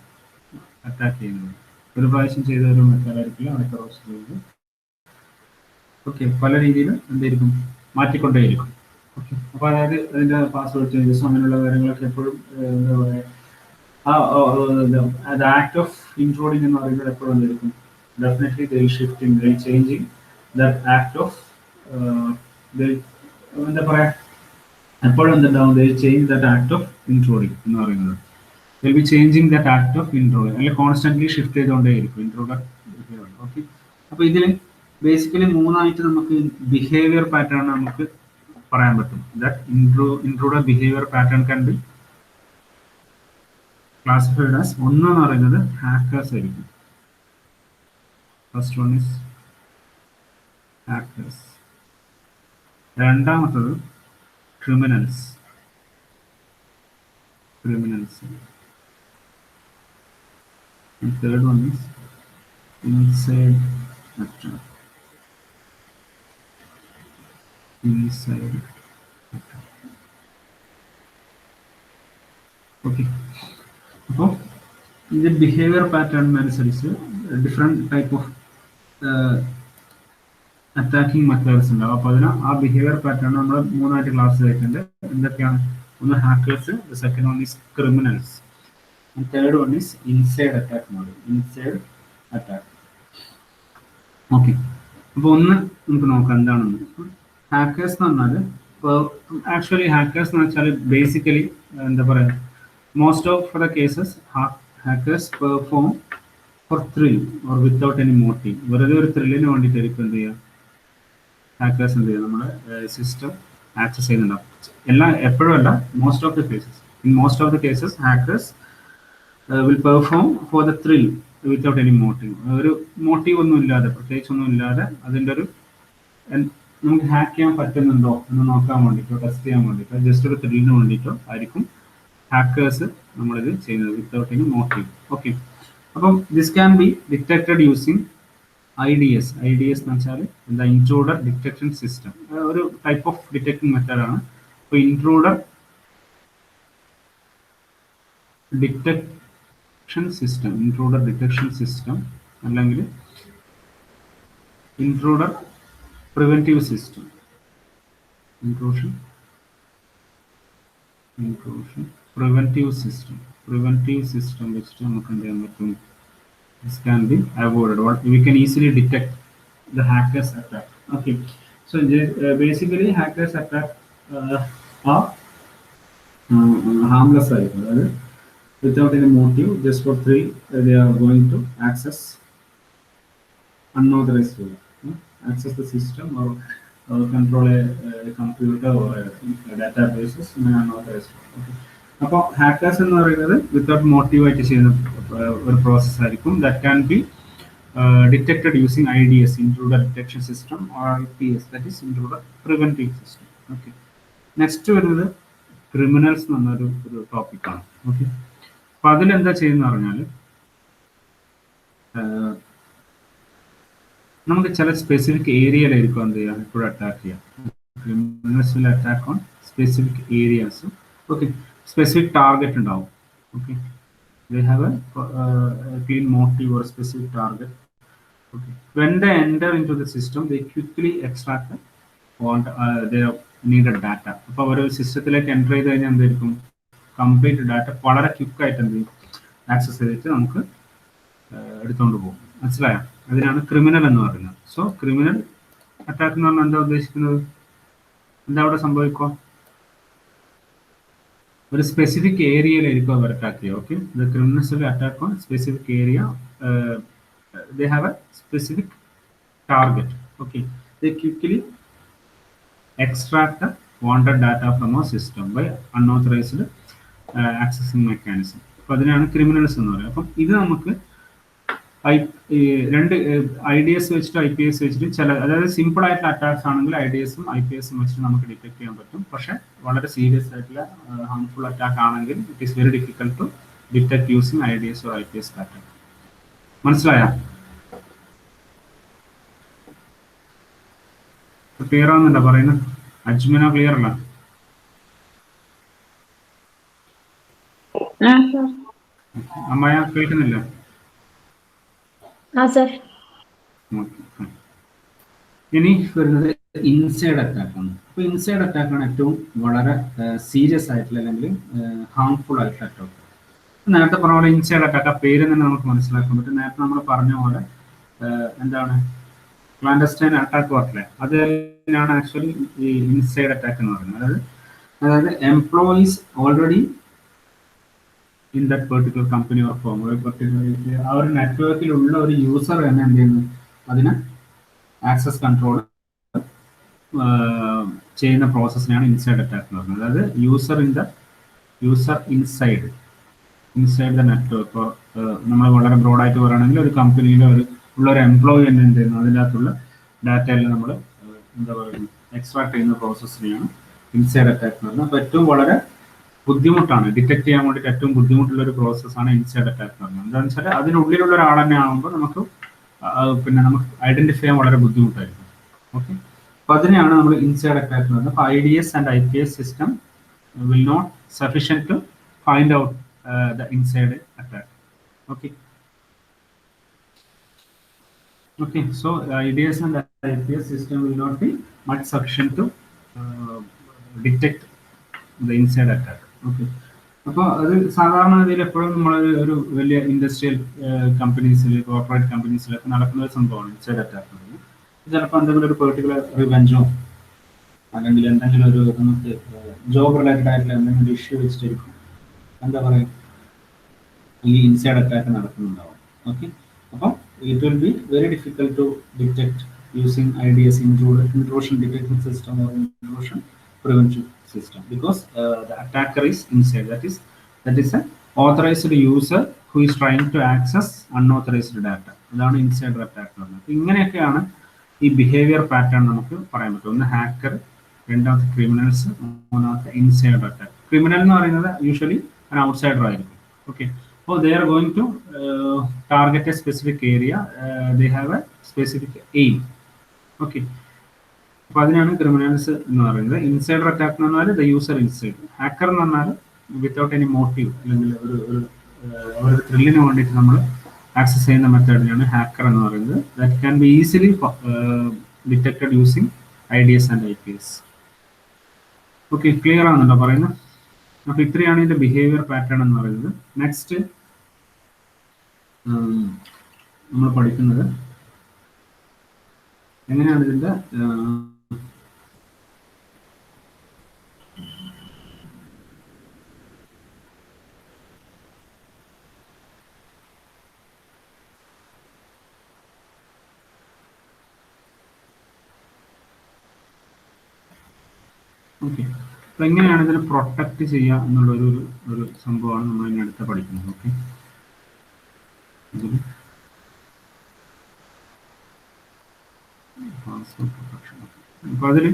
അറ്റാക്ക് ചെയ്യുന്നത്. ഒരു പ്രാവശ്യം ചെയ്ത ഒരു മെത്തേഡായിരിക്കില്ല അടുത്ത പ്രാവശ്യം ചെയ്യുന്നത്. ഓക്കെ, പല രീതിയിലും എന്തായിരിക്കും മാറ്റിക്കൊണ്ടേയിരിക്കും. ഓക്കെ, അപ്പോൾ അതായത് അതിൻ്റെ പാസ്വേഡ് ചേഞ്ചസ് അങ്ങനെയുള്ള കാര്യങ്ങളൊക്കെ എപ്പോഴും എന്താ പറയുക അത് ആക്ട് ഓഫ് ഇൻട്രൂഡിങ് എന്ന് പറയുന്നത് എപ്പോഴും എന്തായിരിക്കും, definitely they shifting, they changing that act of എന്താ പറയുക എപ്പോഴും എന്തുണ്ടാവും, they change that act of intruding എന്ന് പറയുന്നത്. They be changing that act of intruding, അല്ലെങ്കിൽ കോൺസ്റ്റന്റ്ലി ഷിഫ്റ്റ് ചെയ്തുകൊണ്ടേയിരിക്കും ഇൻട്രൂഡർ. ഓക്കെ, അപ്പോൾ ഇതിൽ ബേസിക്കലി മൂന്നായിട്ട് നമുക്ക് ബിഹേവിയർ പാറ്റേൺ നമുക്ക് പറയാൻ പറ്റും. That intruder behaviour pattern can be classified as, ഒന്നെന്ന് പറയുന്നത് ഹാക്കേഴ്സ് ആയിരിക്കും. First one is hackers. രണ്ടാമത്തത് criminals. Third one is inside attack. inside. Okay. അപ്പോൾ ഇത് ബിഹേവിയർ പാറ്റേണിനനുസരിച്ച് different type of attacking methods ഉണ്ടാവും. അപ്പോൾ അതിന് ആ ബിഹേവിയർ പാറ്റേൺ നമ്മൾ മൂന്നായിട്ട് ക്ലാസ് ചെയ്തിട്ടുണ്ട്. എന്തൊക്കെയാണ്? ഒന്ന് hackers, second one is criminals, third one is inside attack model, inside attack. Okay, അപ്പോൾ ഒന്ന് നമുക്ക് നോക്കാം എന്താണെന്ന്. ഹാക്കേഴ്സ് എന്ന് പറഞ്ഞാൽ ഇപ്പോൾ ആക്ച്വലി ഹാക്കേഴ്സ് എന്ന് വെച്ചാൽ ബേസിക്കലി എന്താ പറയുക, most of the cases hackers perform for thrill or without any motive. വെറുതെ ഒരു ത്രില്ലിന് വേണ്ടിയിട്ടായിരിക്കും എന്ത് ചെയ്യുക, ഹാക്കേഴ്സ് എന്ത് ചെയ്യുക, നമ്മുടെ സിസ്റ്റം ആക്സസ് ചെയ്യുന്നുണ്ടാവും. എപ്പോഴും അല്ല, most of the cases. In most of the cases hackers will perform for the thrill without any motive. ഒരു മോട്ടീവ് ഒന്നും ഇല്ലാതെ, പ്രത്യേകിച്ചൊന്നും ഇല്ലാതെ, അതിൻ്റെ ഒരു നമുക്ക് ഹാക്ക് ചെയ്യാൻ പറ്റുന്നുണ്ടോ എന്ന് നോക്കാൻ വേണ്ടിയിട്ടോ ടെസ്റ്റ് ചെയ്യാൻ വേണ്ടിയിട്ടോ ജസ്റ്റ് ഒരു ത്രില്ലിന് വേണ്ടിയിട്ടോ ആയിരിക്കും ഹാക്കേഴ്സ് നമ്മളിത് ചെയ്യുന്നത്, വിത്തൗട്ട് എനി മോട്ടീവ്. ഓക്കെ, അപ്പം this can be detected using IDS. IDS എന്ന് വെച്ചാൽ എന്താ, ഇൻട്രൂഡർ ഡിറ്റക്ഷൻ സിസ്റ്റം. ഒരു ടൈപ്പ് ഓഫ് ഡിറ്റക്ടിങ് മെത്തേഡാണ്. അപ്പോൾ intruder detection system, intruder detection system അല്ലെങ്കിൽ intruder preventive system, intrusion preventive system വെച്ചിട്ട് നമുക്ക് എന്ത് ചെയ്യാൻ പറ്റും, this can be avoided, or we can easily detect the hackers attack. Okay, so basically hackers attack are harmless, without any motive, just for free. They are going to access unauthorized way, access the system or control a computer or a databases in an unauthorized way. Okay. അപ്പോൾ hackers എന്ന് പറയുന്നത് without മോട്ടീവായിട്ട് ചെയ്യുന്ന ഒരു process ആയിരിക്കും. That can be detected using IDS, intruder detection system, or IPS, that is intruder preventive system. Okay, next വരുന്നത് criminals എന്ന് പറഞ്ഞൊരു ടോപ്പിക്കാണ്. ഓക്കെ, അപ്പോൾ അതിലെന്താ ചെയ്യുന്ന പറഞ്ഞാൽ നമുക്ക് ചില സ്പെസിഫിക് ഏരിയയിലായിരിക്കും എന്ത് ചെയ്യുക, എപ്പോഴും അറ്റാക്ക് ചെയ്യാം. Criminals will attack on specific areas. Okay, specific target ഉണ്ടാവും. Okay, they have a clean motive or specific target. Okay, when they enter into the system, they quickly extract their needed data. അപ്പോൾ ഒരു സിസ്റ്റത്തിലേക്ക് enter ചെയ്ത് കഴിഞ്ഞാൽ എന്തായിരിക്കും, complete data വളരെ ക്വിക്കായിട്ട് എന്ത് ചെയ്യും, ആക്സസ് ചെയ്തിട്ട് നമുക്ക് എടുത്തുകൊണ്ട് പോകും. മനസ്സിലായോ? അതിനാണ് ക്രിമിനൽ എന്ന് പറയുന്നത്. സോ ക്രിമിനൽ അറ്റാക്ക് എന്ന് പറഞ്ഞാൽ എന്താ ഉദ്ദേശിക്കുന്നത്, എന്താ അവിടെ സംഭവിക്കുക, ഒരു സ്പെസിഫിക് ഏരിയയിലായിരിക്കും അവർ അറ്റാക്ക് ചെയ്യുക. Okay, the criminals will attack on specific area. They have A specific target. Okay, they quickly extract the wanted data from a system by unauthorized accessing mechanism. അപ്പോൾ അതിനാണ് ക്രിമിനൽസ് എന്ന് പറയുന്നത്. അപ്പം ഇത് നമുക്ക് രണ്ട് IDS വെച്ചിട്ട് IPS വെച്ചിട്ട് ചില, അതായത് സിമ്പിൾ ആയിട്ടുള്ള അറ്റാക്സ് ആണെങ്കിൽ IDSും IPSും വെച്ചിട്ട് നമുക്ക് ഡിറ്റക്ട് ചെയ്യാൻ പറ്റും. പക്ഷേ വളരെ സീരിയസ് ആയിട്ടുള്ള ഹാർംഫുൾ അറ്റാക്ക് ആണെങ്കിൽ it is very difficult to detect using IDS or IPS pattern. മനസ്സിലായ? ക്ലിയർ ആവുന്നുണ്ടോ പറയുന്നത്? അജ്മിന ക്ലിയർ അല്ല? അമ്മയ കേൾക്കുന്നില്ല? ഇനി വരുന്നത് ഇൻസൈഡ് അറ്റാക്ക് ആണ്. അപ്പോൾ ഇൻസൈഡ് അറ്റാക്ക് ആണ് ഏറ്റവും വളരെ സീരിയസ് ആയിട്ടുള്ള അല്ലെങ്കിൽ ഹാർംഫുൾ ആയിട്ടുള്ള അറ്റാക്ക്. നേരത്തെ പറഞ്ഞ പോലെ ഇൻസൈഡ് അറ്റാക്ക് ആ പേര് തന്നെ നമുക്ക് മനസ്സിലാക്കാൻ പറ്റും. നേരത്തെ നമ്മൾ പറഞ്ഞ പോലെ എന്താണ്, ക്ലാൻഡസ്റ്റൈൻ അറ്റാക്ക് പറഞ്ഞില്ലേ, അത് തന്നെയാണ് ആക്ച്വലി ഈ ഇൻസൈഡ് അറ്റാക്ക് എന്ന് പറയുന്നത്. അതായത് employees already in that particular company or form, ആ ഒരു നെറ്റ്വർക്കിലുള്ള ഒരു യൂസർ തന്നെ എന്ത് ചെയ്യുന്നു, അതിന് ആക്സസ് കൺട്രോൾ ചെയ്യുന്ന പ്രോസസ്സിനെയാണ് ഇൻസൈഡ് അറ്റാക്ക് എന്ന് പറയുന്നത്. അതായത് യൂസർ ഇൻസൈഡ് ദ നെറ്റ്വർക്ക്, നമ്മൾ വളരെ ബ്രോഡായിട്ട് പറയുകയാണെങ്കിൽ ഒരു കമ്പനിയിലെ ഉള്ള ഒരു എംപ്ലോയി തന്നെ എന്ത് ചെയ്യുന്നു, അതിനകത്തുള്ള ഡാറ്റയെല്ലാം നമ്മൾ എന്താ പറയുന്നത് എക്സ്ട്രാക്ട് ചെയ്യുന്ന പ്രോസസ്സിനെയാണ് ഇൻസൈഡ് അറ്റാക്ക് എന്ന് പറയുന്നത്. അപ്പോൾ ഏറ്റവും വളരെ ബുദ്ധിമുട്ടാണ് ഡിറ്റക്ട് ചെയ്യാൻ വേണ്ടിയിട്ട്, ഏറ്റവും ബുദ്ധിമുട്ടുള്ള ഒരു പ്രോസസ്സാണ് ഇൻസൈഡ് അറ്റാക്ക് എന്ന് പറയുന്നത്. എന്താണെന്ന് വെച്ചാൽ അതിനുള്ളിലുള്ള ഒരാൾ തന്നെ ആകുമ്പോൾ നമുക്ക് ഐഡന്റിഫൈ ചെയ്യാൻ വളരെ ബുദ്ധിമുട്ടായിരിക്കും. ഓക്കെ, അപ്പോൾ അതിനെയാണ് നമ്മൾ ഇൻസൈഡ് അറ്റാക്ക് എന്ന് പറയുന്നത്. അപ്പോൾ IDS and IPS system will not sufficient to find out the inside attack. Okay. Okay, so IDS and IPS system will not be much sufficient to detect the inside attack. Okay. അപ്പോൾ അത് സാധാരണ ഗതിയിൽ എപ്പോഴും നമ്മൾ ഒരു വലിയ industrial കമ്പനീസിൽ, corporate കമ്പനീസിലൊക്കെ നടക്കുന്ന ഒരു സംഭവമാണ് ഇൻസൈഡ് അറ്റാക്ക്. ചിലപ്പോൾ എന്തെങ്കിലും ഒരു പെർട്ടിക്കുലർ റിവെഞ്ചോ അല്ലെങ്കിൽ എന്തെങ്കിലും ഒരു നമുക്ക് ജോബ് റിലേറ്റഡ് ആയിട്ടുള്ള എന്തെങ്കിലും ഇഷ്യൂ വെച്ചിട്ടായിരിക്കും എന്താ പറയുക ഈ ഇൻസൈഡ് അറ്റാക്ക് നടക്കുന്നുണ്ടാവും. ഓക്കെ, അപ്പോൾ it will be very difficult to detect using IDS intrusion detection system or intrusion prevention system because the attacker is inside. That is an authorized user who is trying to access unauthorized data. അതാണ് insider attack എന്ന് പറയുന്നത്. ഇങ്ങനെയൊക്കെയാണ് ഈ behaviour pattern നമുക്ക് പറയാൻ പറ്റും. ഒന്ന് hacker, രണ്ടാമത്തെ ക്രിമിനൽസ്, മൂന്നാമത്തെ ഇൻസൈഡർ അറ്റാക്ക്. ക്രിമിനൽ എന്ന് പറയുന്നത് യൂഷ്വലി an outsider ആയിരിക്കും. ഓക്കെ, അപ്പോൾ they are going to target a specific area. They have a specific aim. Okay, അപ്പോൾ അതിനാണ് ക്രിമിനൽസ് എന്ന് പറയുന്നത്. ഇൻസൈഡർ അറ്റാക്ക് എന്ന് പറഞ്ഞാൽ ദ യൂസർ ഇൻസൈഡ്. ഹാക്കർ എന്ന് പറഞ്ഞാൽ വിത്തൗട്ട് എനി മോട്ടീവ് അല്ലെങ്കിൽ ഒരു ത്രില്ലിന് വേണ്ടിയിട്ട് നമ്മൾ ആക്സസ് ചെയ്യുന്ന മെത്തേഡിനാണ് ഹാക്കർ എന്ന് പറയുന്നത്. That can be easily detected using IDS and IPS. Okay, clear ആണെന്നുണ്ടോ പറയുന്നത്? അപ്പോൾ ഇത്രയാണ് ഇതിന്റെ ബിഹേവിയർ പാറ്റേൺ എന്ന് പറയുന്നത്. നെക്സ്റ്റ് നമ്മൾ പഠിക്കുന്നത് എങ്ങനെയാണ് ഇതിന്റെ ഓക്കെ, അപ്പോൾ എങ്ങനെയാണ് ഇതിനെ പ്രൊട്ടക്ട് ചെയ്യുക എന്നുള്ള ഒരു സംഭവമാണ് നമ്മൾ ഇനി അടുത്ത് പഠിക്കുന്നത്. ഓക്കെ, അപ്പോൾ അതിൽ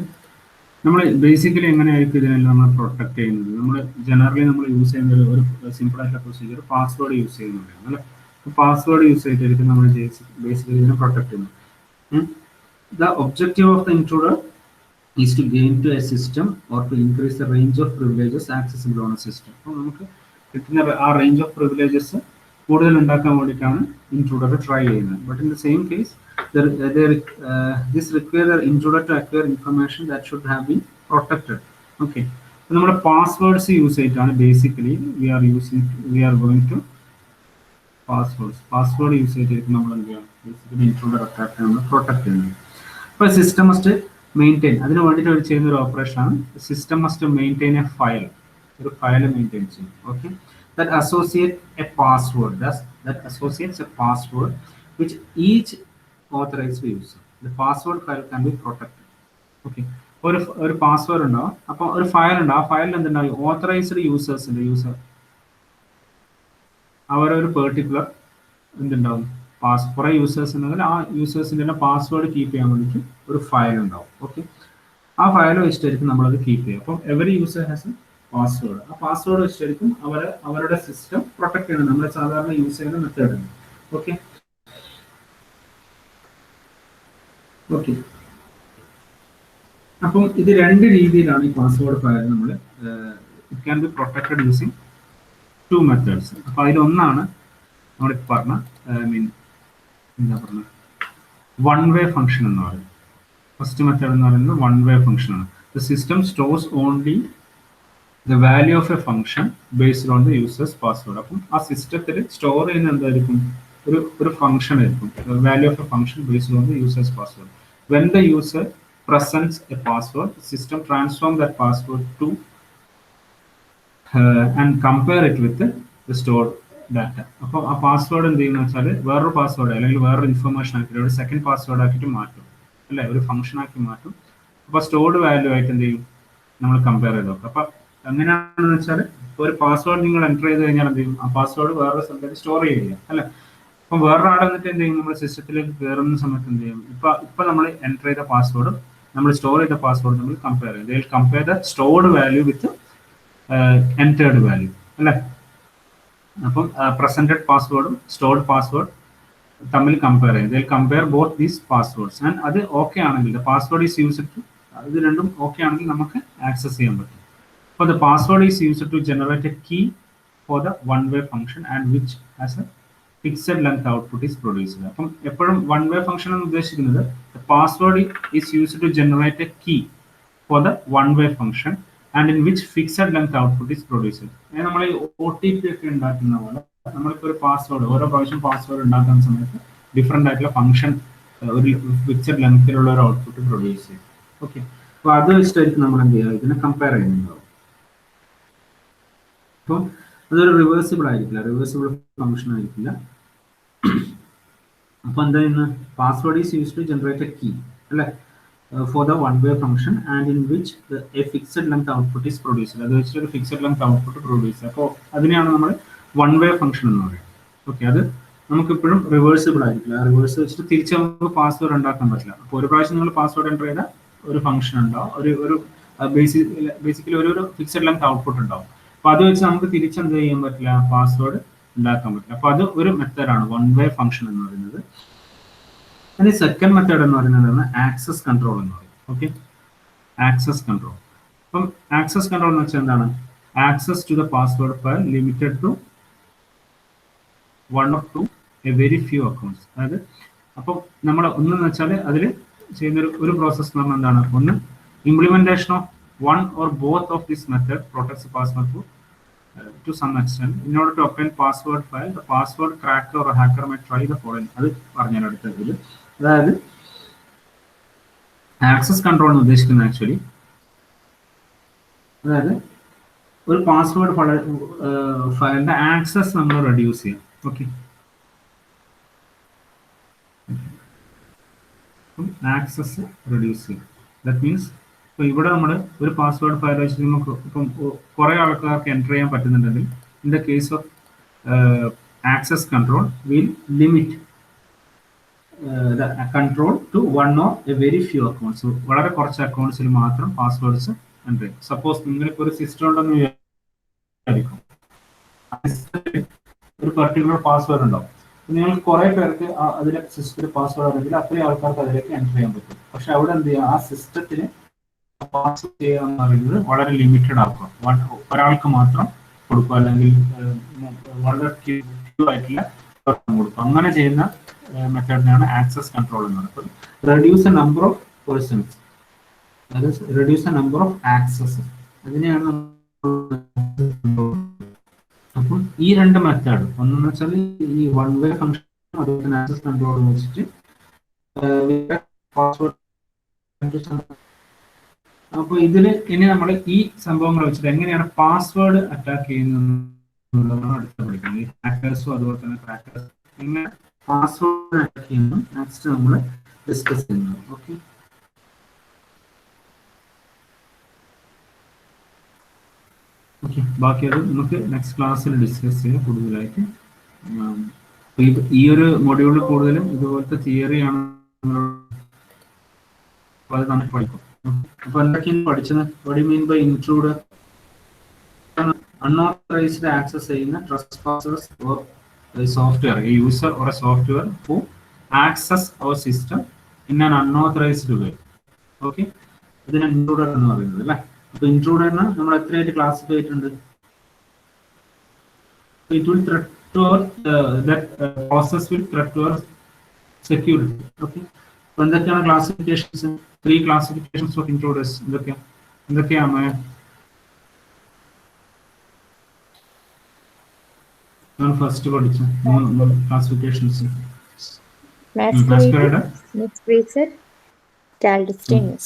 നമ്മൾ ബേസിക്കലി എങ്ങനെയായിരിക്കും ഇതിനെല്ലാം നമ്മൾ പ്രൊട്ടക്ട് ചെയ്യുന്നത്? നമ്മൾ ജനറലി നമ്മൾ യൂസ് ചെയ്യുന്ന ഒരു സിമ്പിൾ ആയിട്ടുള്ള പ്രൊസീജിയർ പാസ്വേഡ് യൂസ് ചെയ്യുന്നുണ്ട് അല്ലേ? പാസ്വേഡ് യൂസ് ചെയ്തിട്ടായിരിക്കും നമ്മൾ ബേസിക്കലി ഇതിനെ പ്രൊട്ടക്ട് ചെയ്യുന്നത്. The objective of the intruder is to gain to a system or to increase the range of privileges accessible on a system. അപ്പോൾ നമുക്ക് കിട്ടുന്ന ആ റേഞ്ച് ഓഫ് പ്രിവിലേജസ് കൂടുതൽ ഉണ്ടാക്കാൻ വേണ്ടിയിട്ടാണ് ഇൻട്രൂഡർ ട്രൈ ചെയ്യുന്നത്. But in the same case this require the intruder to acquire information that should have been protected. Okay, നമ്മുടെ passwords use ചെയ്തിട്ടാണ് basically we are going to password use ചെയ്തിട്ട് നമ്മൾ എന്ത് ചെയ്യാം, ബേസിക്കലി ഇൻട്രൂഡർ അറ്റാക്ക് നമ്മൾ protect ചെയ്യുന്നത്. അപ്പോൾ system must maintain, അതിന് വേണ്ടിയിട്ട് അവർ ചെയ്യുന്ന ഒരു ഓപ്പറേഷനാണ് system must maintain a file, ഒരു ഫയൽ മെയിൻറ്റെയിൻ ചെയ്യും. Okay, that associates a password which each authorized user. The password file can be protected. Okay, ഒരു പാസ്വേഡ് ഉണ്ടാവും, അപ്പോൾ ഒരു ഫയൽ ഉണ്ടാവും. ആ ഫയലിൽ എന്തുണ്ടാവും, ഓത്തറൈസ്ഡ് യൂസേഴ്സിന്റെ അവരൊരു പെർട്ടിക്കുലർ എന്തുണ്ടാവും, കുറേ യൂസേഴ്സ് ഉണ്ടെങ്കിൽ ആ യൂസേഴ്സിൻ്റെ പാസ്വേഡ് കീപ്പ് ചെയ്യാൻ വേണ്ടിയിട്ട് ഒരു ഫയൽ ഉണ്ടാവും. ഓക്കെ, ആ ഫയൽ വെച്ചിട്ടായിരിക്കും നമ്മളത് കീപ്പ് ചെയ്യുക. അപ്പം every user has A password. ആ പാസ്വേഡ് വെച്ചിട്ടായിരിക്കും അവരുടെ സിസ്റ്റം പ്രൊട്ടക്ട് ചെയ്യണം. നമ്മൾ സാധാരണ യൂസ് ചെയ്യുന്ന മെത്തേഡ്. ഓക്കെ ഓക്കെ അപ്പം ഇത് രണ്ട് രീതിയിലാണ് ഈ പാസ്വേഡ് ഫയൽ നമ്മൾ it can be protected using 2 methods. അപ്പോൾ അതിലൊന്നാണ് നമ്മളിപ്പോൾ പറഞ്ഞ എന്താ പറയുന്നത് വൺ വേ ഫംഗ്ഷൻ എന്ന് പറയുന്നത്. ഫസ്റ്റ് മെത്തേഡ് എന്ന് പറയുന്നത് വൺ വേ ഫംഗ്ഷൻ ആണ്. The system stores only the value of A function based on the users password. അപ്പം ആ സിസ്റ്റത്തിൽ സ്റ്റോർ ചെയ്യുന്ന എന്തായിരിക്കും, ഒരു ഫംഗ്ഷൻ ആയിരിക്കും, value of A function based on the users password. When the user presents a password, the system transforms that password to and compare it with the stored data. അപ്പോൾ ആ password എന്ത് ചെയ്യുന്ന വെച്ചാൽ വേറൊരു പാസ്വേഡ് അല്ലെങ്കിൽ വേറൊരു information ആക്കിയിട്ട് ഒരു സെക്കൻഡ് പാസ്വേഡ് ആക്കിയിട്ട് മാറ്റും അല്ലേ, ഒരു ഫംഗ്ഷൻ ആക്കി മാറ്റും. അപ്പോൾ സ്റ്റോർഡ് വാല്യൂ ആയിട്ട് എന്ത് ചെയ്യും, നമ്മൾ കമ്പയർ ചെയ്ത് നോക്കും. അപ്പം എങ്ങനെയാണെന്ന് വെച്ചാൽ ഒരു പാസ്വേഡ് നിങ്ങൾ എൻ്റർ ചെയ്ത് കഴിഞ്ഞാൽ എന്ത് ചെയ്യും, ആ പാസ്വേഡ് വേറൊരു സ്ഥലത്തേക്ക് സ്റ്റോർ ചെയ്യുക അല്ലേ. അപ്പം വേറൊരാൾ എന്നിട്ട് എന്ത് ചെയ്യും, നമ്മുടെ സിസ്റ്റത്തിലേക്ക് കയറുന്ന സമയത്ത് എന്ത് ചെയ്യും, ഇപ്പം നമ്മൾ എൻ്റർ ചെയ്ത പാസ്വേഡും നമ്മൾ സ്റ്റോർ ചെയ്ത പാസ്വേഡ് നമ്മൾ കമ്പയർ ചെയ്യും. They will compare the stored value with entered value അല്ലേ. അപ്പം പ്രസന്റഡ് പാസ്വേഡും സ്റ്റോർഡ് പാസ്വേഡ് തമ്മിൽ കമ്പയർ ചെയ്യും. ഇതിൽ compare both these passwords and അത് ഓക്കെ ആണെങ്കിൽ the password is used to, ഇത് രണ്ടും ഓക്കെ ആണെങ്കിൽ നമുക്ക് ആക്സസ് ചെയ്യാൻ പറ്റും. അപ്പോൾ the password is used to generate a key for the one way function and which as a fixed length output is produced. അപ്പം എപ്പോഴും വൺ വേ ഫംഗ്ഷൻ എന്ന് ഉദ്ദേശിക്കുന്നത് password is used to generate a key for the one way function and in which fixed length output is produced. നമ്മൾ ഈ OTP ഒക്കെ ഉണ്ടാക്കുന്ന പോലെ നമ്മളിപ്പോൾ ഒരു പാസ്വേഡ് ഓരോ പ്രാവശ്യം പാസ്വേഡ് ഉണ്ടാക്കുന്ന സമയത്ത് ഡിഫറെൻ്റ് ആയിട്ടുള്ള ഫംഗ്ഷൻ ഒരു ഫിക്സഡ് ലെങ്ത്തിലുള്ള ഒരു ഔട്ട്പുട്ട് പ്രൊഡ്യൂസ് ചെയ്യും. ഓക്കെ, അപ്പോൾ അത് വെച്ചിട്ടായിരിക്കും നമ്മൾ എന്ത് ചെയ്യുക, ഇതിനെ കമ്പയർ ചെയ്യുന്നുണ്ടാവും. അപ്പോൾ അതൊരു റിവേഴ്സിബിൾ ആയിരിക്കില്ല, റിവേഴ്സിബിൾ ഫംഗ്ഷൻ ആയിരിക്കില്ല. അപ്പോൾ എന്താ ചെയ്യുന്നത്, password is use to generate a key അല്ലേ for the one way function and in which a fixed length output is produced. അത് വെച്ചിട്ട് ഒരു ഫിക്സഡ് ലെങ്ത് ഔട്ട്പുട്ട് പ്രൊഡ്യൂസ്. അപ്പോൾ അതിനെയാണ് നമ്മൾ വൺ വേ ഫംഗ്ഷൻ എന്ന് പറയുന്നത്. ഓക്കെ, അത് നമുക്കിപ്പോഴും റിവേഴ്സിബിൾ ആയിരിക്കില്ല. റിവേഴ്സ് വെച്ചിട്ട് തിരിച്ച് നമുക്ക് പാസ്വേഡ് ഉണ്ടാക്കാൻ പറ്റില്ല. അപ്പോൾ ഒരു പ്രാവശ്യം നിങ്ങൾ പാസ്വേഡ് എൻ്റർ ചെയ്താൽ ഒരു ഫംഗ്ഷൻ ഉണ്ടാവും, ഒരു ബേസിക്കലി ഒരു ഫിക്സഡ് ലെങ്ത് ഔട്ട്പുട്ട് ഉണ്ടാവും. അപ്പോൾ അത് വെച്ച് നമുക്ക് തിരിച്ച് എന്ത് ചെയ്യാൻ പറ്റില്ല, പാസ്വേഡ് ഉണ്ടാക്കാൻ പറ്റില്ല. അപ്പോൾ അത് ഒരു മെത്തേഡാണ് വൺ വേ ഫംഗ്ഷൻ എന്ന് പറയുന്നത്. അതിന് സെക്കൻഡ് മെത്തേഡ് എന്ന് പറയുന്നത് ആക്സസ് കൺട്രോൾ എന്ന് പറയും. Okay, access control. അപ്പം ആക്സസ് കൺട്രോൾ എന്ന് വെച്ചാൽ എന്താണ്, access to the password file limited to one or to a very few accounts. അതായത് അപ്പം നമ്മൾ ഒന്നെന്ന് വെച്ചാൽ അതിൽ ചെയ്യുന്ന ഒരു പ്രോസസ് എന്ന് പറഞ്ഞാൽ എന്താണ്, ഒന്ന് implementation of one or both of this method protects password to some extent. In order to obtain password file, the password cracker or hacker may try the following. അത് പറഞ്ഞാൽ അടുത്തതിൽ, അതായത് ആക്സസ് കൺട്രോൾ എന്ന് ഉദ്ദേശിക്കുന്നത് ആക്ച്വലി അതായത് ഒരു password ഫയലിന്റെ access നമ്മൾ റെഡ്യൂസ് ചെയ്യാം. ഓക്കെ, ആക്സസ് റെഡ്യൂസ് ചെയ്യാം. ദാറ്റ് മീൻസ് ഇപ്പോൾ ഇവിടെ നമ്മൾ ഒരു പാസ്വേഡ് ഫയൽ വെച്ചിട്ട് നമുക്ക് ഇപ്പം കുറേ ആൾക്കാർക്ക് എൻ്റർ ചെയ്യാൻ പറ്റുന്നുണ്ടെങ്കിൽ in the case of access control will limit the control to one or a very few accounts. വളരെ കുറച്ച് അക്കൗണ്ട്സിൽ മാത്രം പാസ്വേഡ്സ് എൻ്റർ ചെയ്യും. സപ്പോസ് നിങ്ങളിപ്പോൾ ഒരു സിസ്റ്റം ഉണ്ടെന്ന് വിചാരിക്കും, ഒരു പെർട്ടിക്കുലർ പാസ്വേഡ് ഉണ്ടാവും. നിങ്ങൾക്ക് കുറെ പേർക്ക് അതിലെ സിസ്റ്റത്തിൽ പാസ്വേഡ് അറിയില്ല, അത്രയും ആൾക്കാർക്ക് അതിലേക്ക് എൻ്റർ ചെയ്യാൻ പറ്റും. പക്ഷെ അവിടെ എന്ത് ചെയ്യുക, ആ സിസ്റ്റത്തിന് പാസ് ചെയ്യുക എന്ന് പറയുന്നത് വളരെ ലിമിറ്റഡ് ആക്കുക, ഒരാൾക്ക് മാത്രം കൊടുക്കുക, അല്ലെങ്കിൽ വളരെ ക്യൂ ആയിട്ടുള്ള കൊടുക്കുക. അങ്ങനെ ചെയ്യുന്ന മെത്തേഡിനാണ് ആക്സസ് കൺട്രോൾ എന്ന് പറയുന്നത്. Reduce a number of persons, അതായത് reduce a number of access, അതിനെയാണ്. അപ്പം ഈ രണ്ട് മെത്തേഡ്, ഒന്നെന്ന് വെച്ചാൽ ഈ വൺ വേ ഫംഗ്ഷൻ, അതുപോലെ തന്നെ ആക്സസ് കൺട്രോൾ വെച്ചിട്ട് പാസ്വേഡ്. അപ്പോൾ ഇതിൽ ഇനി നമ്മൾ ഈ സംഭവങ്ങൾ വെച്ചിട്ട് എങ്ങനെയാണ് പാസ്വേഡ് അറ്റാക്ക് ചെയ്യുന്നതെന്നുള്ളതാണ് അടുത്ത പഠിക്കുന്നത്. ഈ ഹാക്കേഴ്സും അതുപോലെ തന്നെ ക്രാക്കേഴ്സും എങ്ങനെ പാസ്വേഡ് അറ്റാക്ക് ചെയ്യുന്നു നെക്സ്റ്റ് നമ്മൾ ഡിസ്കസ് ചെയ്യുന്നത്. ഓക്കെ, ഓക്കെ, ബാക്കി അത് നമുക്ക് നെക്സ്റ്റ് ക്ലാസ്സിൽ ഡിസ്കസ് ചെയ്യാം കൂടുതലായിട്ട്. ഈ ഒരു മൊഡ്യൂളിൽ കൂടുതലും ഇതുപോലത്തെ തിയറിയാണ് അത് നമുക്ക് പഠിക്കും. അപ്പൊ എന്തൊക്കെയാണ് പഠിച്ചത്? What you mean by intruder? Unauthorized access ചെയ്യുന്ന trespassers or software, a user or a software who access our system in an unauthorized way. Okay, ഇതിന് ഇൻട്രൂഡർ എന്ന് പറയുന്നത് അല്ലേ. അപ്പൊ ഇൻട്രൂഡറിന് നമ്മൾ എത്രയായിട്ട് ക്ലാസിഫൈ ചെയ്തിട്ടുണ്ട്? It will threat to our that process will threat to our security. Okay, അപ്പൊ എന്തൊക്കെയാണ് ക്ലാസിഫിക്കേഷൻസ്? 3 ക്ലാസിഫിക്കേഷൻസ് ഓഫ് ഇൻട്രൂഡേഴ്സ് എന്തൊക്കെയാണ്? ഫസ്റ്റ് പഠിച്ച 3 classifications. Masquerader, misplacer, clandestinous.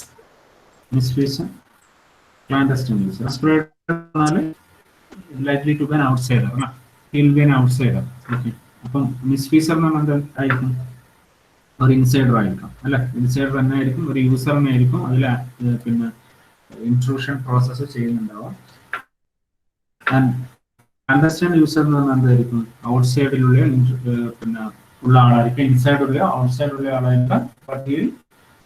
Misplacer, clandestinous. Masquerader ആണ് likely to be an outsider, അല്ല, he will be an outsider. Okay, അപ്പം misplacer എന്ന് പറഞ്ഞാൽ എന്തായിരിക്കും? ഒരു ഇൻസൈഡർ ആയിരിക്കും അല്ലെ. ഇൻസൈഡർ തന്നെ ആയിരിക്കും, ഒരു യൂസർ തന്നെ ആയിരിക്കും അതിൽ പിന്നെ ഇൻട്രൂഷൻ പ്രോസസ്സ് ചെയ്യുന്നുണ്ടാവാം. അണ്ടർസ്റ്റാൻഡ് യൂസർ എന്ന് പറഞ്ഞാൽ എന്തായിരിക്കും? ഔട്ട്സൈഡിലുള്ള പിന്നെ ഉള്ള ആളായിരിക്കും, ഇൻസൈഡ് ഉള്ള ഔട്ട്സൈഡ് ഉള്ള ആളായിരിക്കും. But he will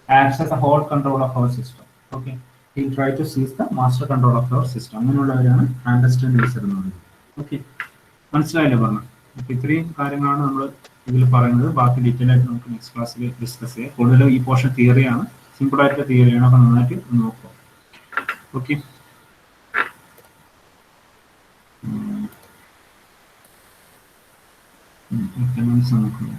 access the whole control of our system. Okay, he will try to seize the master control of our system. അങ്ങനെയുള്ളവരാണ് അണ്ടർസ്റ്റാൻഡ് യൂസർ എന്ന് പറയുന്നത്. ഓക്കെ, മനസ്സിലായില്ലേ പറഞ്ഞത്? അപ്പൊ ഇത്രയും കാര്യങ്ങളാണ് നമ്മൾ ഇതിൽ പറയുന്നത്. ബാക്കി ഡീറ്റെയിൽ ആയിട്ട് നമുക്ക് നെക്സ്റ്റ് ക്ലാസ്സിൽ ഡിസ്കസ് ചെയ്യാം. കൂടുതലും ഈ പോർഷൻ തിയറിയാണ്, സിമ്പിൾ ആയിട്ടുള്ള തിയറിയാണ്. അപ്പോൾ നന്നായിട്ട് നോക്കുക. ഓക്കെ. എക്കണോമിക്സ് നോക്കുക.